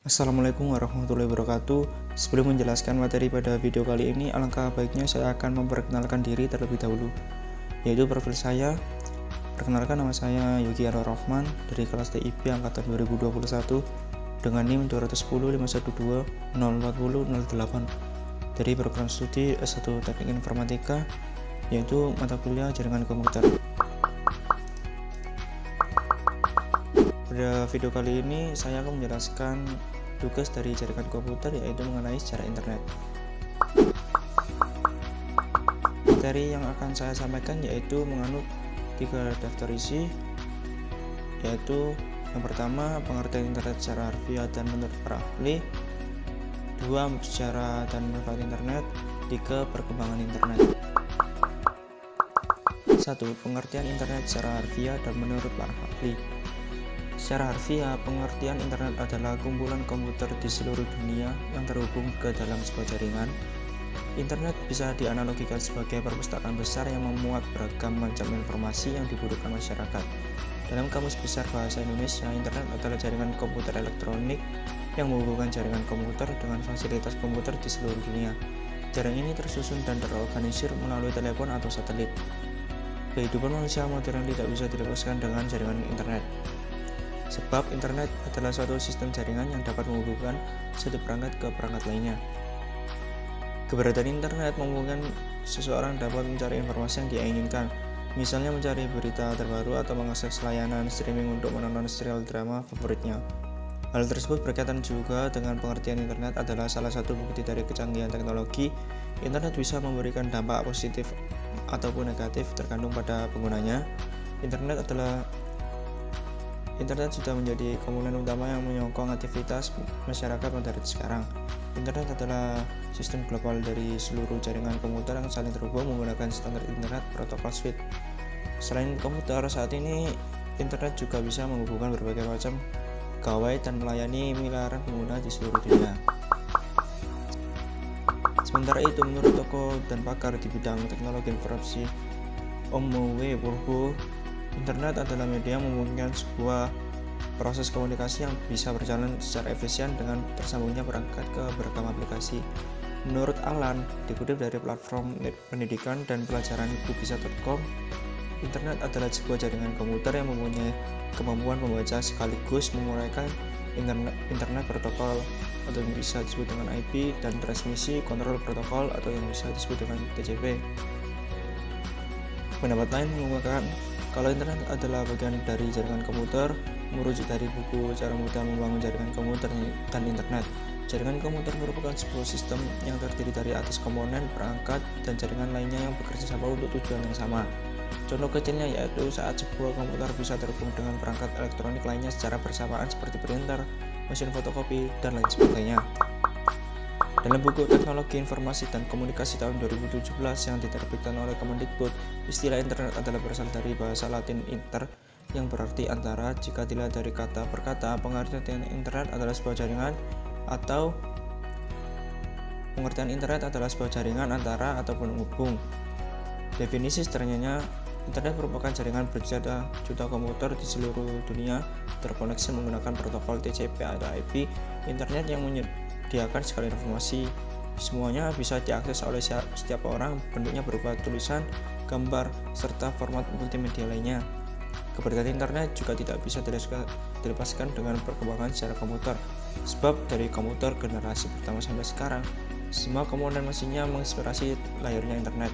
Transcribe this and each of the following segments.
Assalamualaikum warahmatullahi wabarakatuh. Sebelum menjelaskan materi pada video kali ini, alangkah baiknya saya akan memperkenalkan diri terlebih dahulu, yaitu profil saya. Perkenalkan, nama saya Yogi Anwar Rahman dari kelas TIB angkatan 2021 dengan NIM 21051204008 dari program studi S1 Teknik Informatika, yaitu mata kuliah Jaringan Komputer. Pada video kali ini saya akan menjelaskan tugas dari jaringan komputer, yaitu mengenai sejarah internet. Materi yang akan saya sampaikan yaitu menganut 3 daftar isi, yaitu yang pertama pengertian internet secara harfiah dan menurut para ahli, 2 sejarah dan manfaat internet, 3 perkembangan internet. 1. Pengertian internet secara harfiah dan menurut para ahli. Secara harfiah, pengertian internet adalah kumpulan komputer di seluruh dunia yang terhubung ke dalam sebuah jaringan. Internet bisa dianalogikan sebagai perpustakaan besar yang memuat beragam macam informasi yang dibutuhkan masyarakat. Dalam Kamus Besar Bahasa Indonesia, internet adalah jaringan komputer elektronik yang menghubungkan jaringan komputer dengan fasilitas komputer di seluruh dunia. Jaringan ini tersusun dan terorganisir melalui telepon atau satelit. Kehidupan manusia modern tidak bisa dilepaskan dengan jaringan internet. Sebab internet adalah suatu sistem jaringan yang dapat menghubungkan satu perangkat ke perangkat lainnya. Keberadaan internet memungkinkan seseorang dapat mencari informasi yang dia inginkan, misalnya mencari berita terbaru atau mengakses layanan streaming untuk menonton serial drama favoritnya. Hal tersebut berkaitan juga dengan pengertian internet adalah salah satu bukti dari kecanggihan teknologi. Internet bisa memberikan dampak positif ataupun negatif tergantung pada penggunanya. Internet sudah menjadi komponen utama yang menyokong aktivitas masyarakat modern sekarang. Internet adalah sistem global dari seluruh jaringan komputer yang saling terhubung menggunakan standar internet protokol suite. Selain komputer, saat ini internet juga bisa menghubungkan berbagai macam gawai dan melayani miliaran pengguna di seluruh dunia. Sementara itu, menurut tokoh dan pakar di bidang teknologi informasi Omowe Purbo, internet adalah media yang memungkinkan sebuah proses komunikasi yang bisa berjalan secara efisien dengan tersambungnya perangkat ke beragam aplikasi. Menurut Alan, dikutip dari platform pendidikan dan pelajaran Kubisa.com, internet adalah sebuah jaringan komputer yang mempunyai kemampuan membaca sekaligus menguraikan internet protokol atau yang bisa disebut dengan IP dan transmisi kontrol protokol atau yang bisa disebut dengan TCP. Pendapat lain mengungkapkan kalau internet adalah bagian dari jaringan komputer, merujuk dari buku Cara Mudah Membangun Jaringan Komputer dan Internet. Jaringan komputer merupakan sebuah sistem yang terdiri dari atas komponen, perangkat, dan jaringan lainnya yang bekerja sama untuk tujuan yang sama. Contoh kecilnya yaitu saat sebuah komputer bisa terhubung dengan perangkat elektronik lainnya secara bersamaan seperti printer, mesin fotokopi, dan lain sebagainya. Dalam buku Teknologi Informasi dan Komunikasi tahun 2017 yang diterbitkan oleh Kemendikbud, istilah internet adalah berasal dari bahasa Latin inter yang berarti antara. Jika dilihat dari kata per kata, pengertian internet adalah sebuah jaringan atau pengertian internet adalah sebuah jaringan antara atau penghubung. Definisi sederhananya, internet merupakan jaringan berjuta komputer di seluruh dunia terkoneksi menggunakan protokol TCP atau IP. Internet yang menyediakan segala informasi, semuanya bisa diakses oleh setiap orang, bentuknya berupa tulisan, gambar, serta format multimedia lainnya. Keberadaan internet juga tidak bisa dilepaskan dengan perkembangan secara komputer, sebab dari komputer generasi pertama sampai sekarang, semua komponen mesinnya menginspirasi lahirnya internet.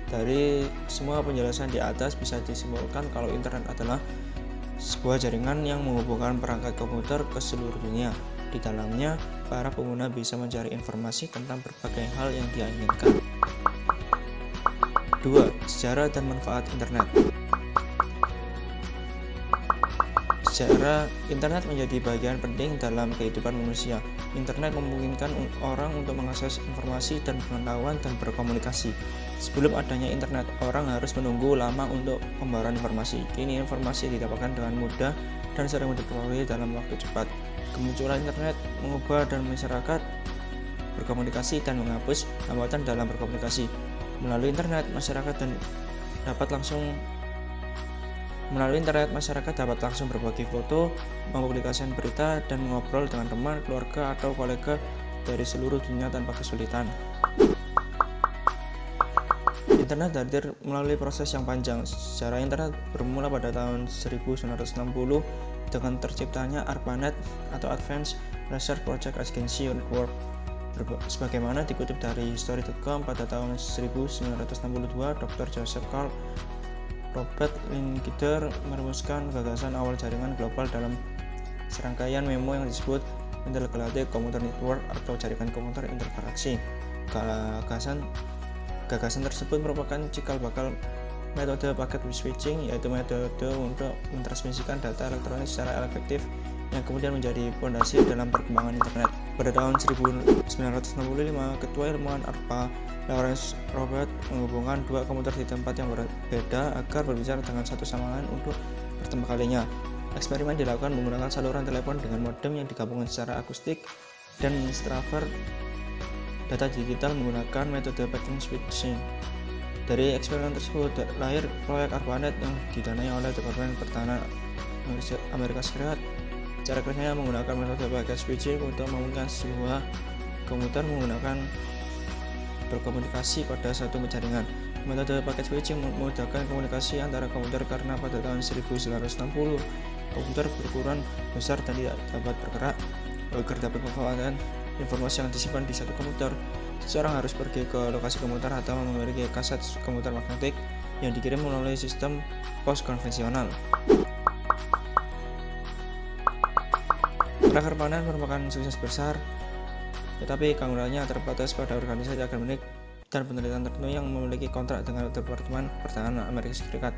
Dari semua penjelasan di atas bisa disimpulkan kalau internet adalah sebuah jaringan yang menghubungkan perangkat komputer ke seluruh dunia. Di dalamnya, para pengguna bisa mencari informasi tentang berbagai hal yang dia inginkan. 2. Sejarah dan manfaat internet. Sejarah internet menjadi bagian penting dalam kehidupan manusia. Internet memungkinkan orang untuk mengakses informasi dan pengetahuan dan berkomunikasi. Sebelum adanya internet, orang harus menunggu lama untuk pembaruan informasi. Kini informasi didapatkan dengan mudah dan sering diperoleh dalam waktu cepat. Kemunculan internet mengubah dan masyarakat berkomunikasi dan menghapus hambatan dalam berkomunikasi. Melalui internet, masyarakat dapat langsung Melalui internet, masyarakat dapat langsung berbagi foto, mempublikasikan berita, dan mengobrol dengan teman, keluarga, atau kolega dari seluruh dunia tanpa kesulitan. Internet hadir melalui proses yang panjang. Sejarah internet bermula pada tahun 1960 dengan terciptanya ARPANET atau Advanced Research Project Agency Network. Sebagaimana dikutip dari History.com, pada tahun 1962, Dr. Joseph Carl Robert Linkeder merumuskan gagasan awal jaringan global dalam serangkaian memo yang disebut Intergalactic Computer Network atau jaringan komputer intergalaksi. Gagasan tersebut merupakan cikal bakal metode packet switching, yaitu metode untuk mentransmisikan data elektronik secara efektif yang kemudian menjadi fondasi dalam perkembangan internet. Pada tahun 1965, ketua ilmuwan ARPA Lawrence Robert menghubungkan dua komputer di tempat yang berbeda agar berbicara dengan satu sama lain untuk pertama kalinya. Eksperimen dilakukan menggunakan saluran telepon dengan modem yang digabungkan secara akustik dan mentransfer data digital menggunakan metode packet switching. Dari eksperimen tersebut lahir proyek ARPANET yang didanai oleh Departemen Pertahanan Amerika Serikat. Cara kerjanya menggunakan metode packet switching untuk memungkinkan sebuah komputer berkomunikasi pada satu jaringan. Metode packet switching memudahkan komunikasi antara komputer karena pada tahun 1960 komputer berukuran besar dan tidak dapat bergerak. Agar dapat memanfaatkan informasi yang disimpan di satu komputer, seseorang harus pergi ke lokasi komputer atau memiliki kaset komputer magnetik yang dikirim melalui sistem pos konvensional. Proyek ARPANET merupakan sukses besar, tetapi keunggulannya terbatas pada organisasi akademik dan penelitian tertentu yang memiliki kontrak dengan Departemen Pertahanan Amerika Serikat.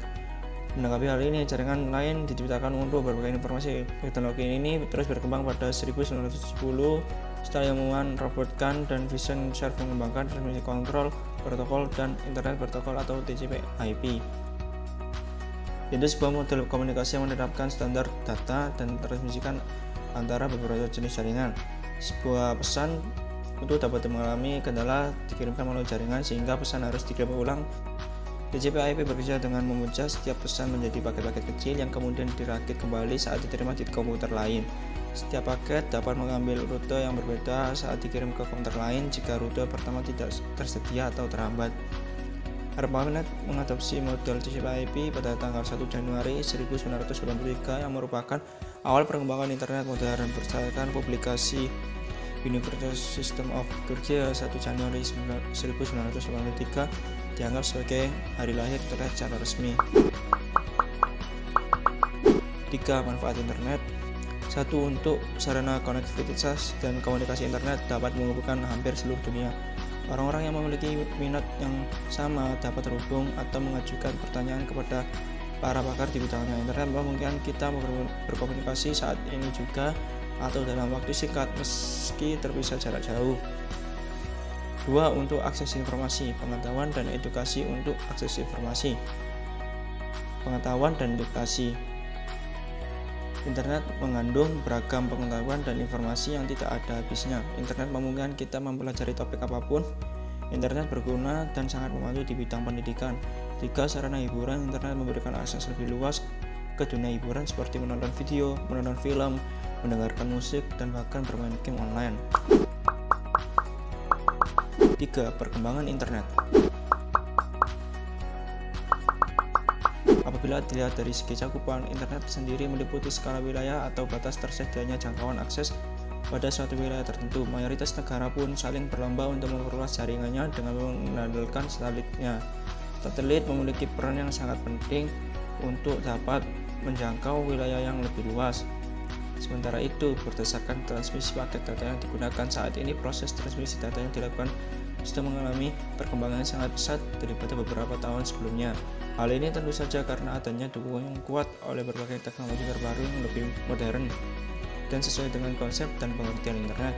Menanggapi hal ini, jaringan lain diciptakan untuk berbagi informasi. Teknologi ini terus berkembang pada 1970 setelah ilmuwan Robert Kahn dan Vincent Cerf mengembangkan transmisi kontrol protokol dan internet protokol atau TCP/IP. Itu sebuah model komunikasi yang menerapkan standar data dan transmisikan antara beberapa jenis jaringan. Sebuah pesan itu dapat mengalami kendala dikirimkan melalui jaringan sehingga pesan harus dikirim ulang. TCP/IP bekerja dengan memecah setiap pesan menjadi paket-paket kecil yang kemudian dirakit kembali saat diterima di komputer lain. Setiap paket dapat mengambil rute yang berbeda saat dikirim ke komputer lain jika rute pertama tidak tersedia atau terhambat. ARPANET mengadopsi model TCP/IP pada tanggal 1 Januari 1993 yang merupakan awal perkembangan internet modern berdasarkan publikasi Universal System of Georgia 1 Januari 1983 dianggap sebagai hari lahir internet secara resmi. 3. Manfaat internet. 1. Untuk sarana konektivitas dan komunikasi, internet dapat menghubungkan hampir seluruh dunia. Orang-orang yang memiliki minat yang sama dapat terhubung atau mengajukan pertanyaan kepada para pakar di bidangnya. Internet memungkinkan kita berkomunikasi saat ini juga atau dalam waktu singkat meski terpisah jarak jauh. 2. Untuk akses informasi, pengetahuan dan edukasi. Untuk akses informasi, pengetahuan dan edukasi, internet mengandung beragam pengetahuan dan informasi yang tidak ada habisnya. Internet memungkinkan kita mempelajari topik apapun. Internet berguna dan sangat membantu di bidang pendidikan. 3. Sarana hiburan. Internet memberikan akses lebih luas ke dunia hiburan seperti menonton video, menonton film, mendengarkan musik, dan bahkan bermain game online. 3. Perkembangan internet. Apabila dilihat dari segi cakupan, internet sendiri meliputi skala wilayah atau batas tersedianya jangkauan akses pada suatu wilayah tertentu. Mayoritas negara pun saling berlomba untuk memperluas jaringannya dengan mengandalkan satelitnya. Satelit memiliki peran yang sangat penting untuk dapat menjangkau wilayah yang lebih luas. Sementara itu, berdasarkan transmisi paket data yang digunakan saat ini, proses transmisi data yang dilakukan sudah mengalami perkembangan yang sangat pesat daripada beberapa tahun sebelumnya. Hal ini tentu saja karena adanya dukungan yang kuat oleh berbagai teknologi terbaru yang lebih modern dan sesuai dengan konsep dan pengertian internet.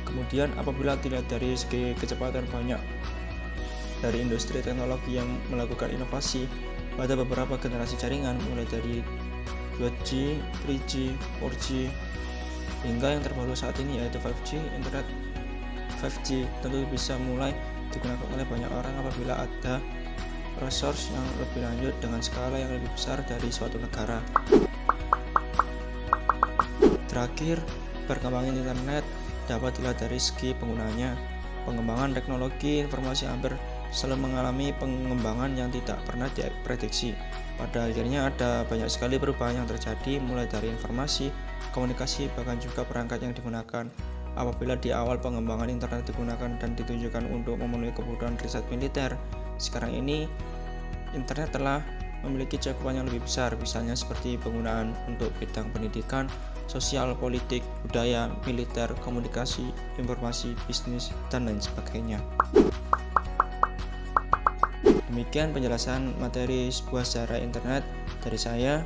Kemudian, apabila dilihat dari segi kecepatan, banyak dari industri teknologi yang melakukan inovasi pada beberapa generasi jaringan, mulai dari 2G, 3G, 4G, hingga yang terbaru saat ini yaitu 5G. Internet 5G tentu bisa mulai digunakan oleh banyak orang apabila ada resource yang lebih lanjut dengan skala yang lebih besar dari suatu negara. Terakhir, perkembangan internet dapat dilihat dari segi penggunanya. Pengembangan teknologi informasi hampir selalu mengalami pengembangan yang tidak pernah diprediksi. Pada akhirnya ada banyak sekali perubahan yang terjadi, mulai dari informasi, komunikasi, bahkan juga perangkat yang digunakan. Apabila di awal pengembangan internet digunakan dan ditujukan untuk memenuhi kebutuhan riset militer, sekarang ini internet telah memiliki cakupan yang lebih besar, misalnya seperti penggunaan untuk bidang pendidikan, sosial, politik, budaya, militer, komunikasi, informasi, bisnis, dan lain sebagainya. Demikian penjelasan materi sebuah sejarah internet dari saya.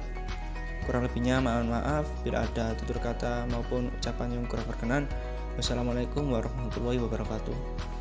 Kurang lebihnya mohon maaf bila ada tutur kata maupun ucapan yang kurang berkenan. Wassalamualaikum warahmatullahi wabarakatuh.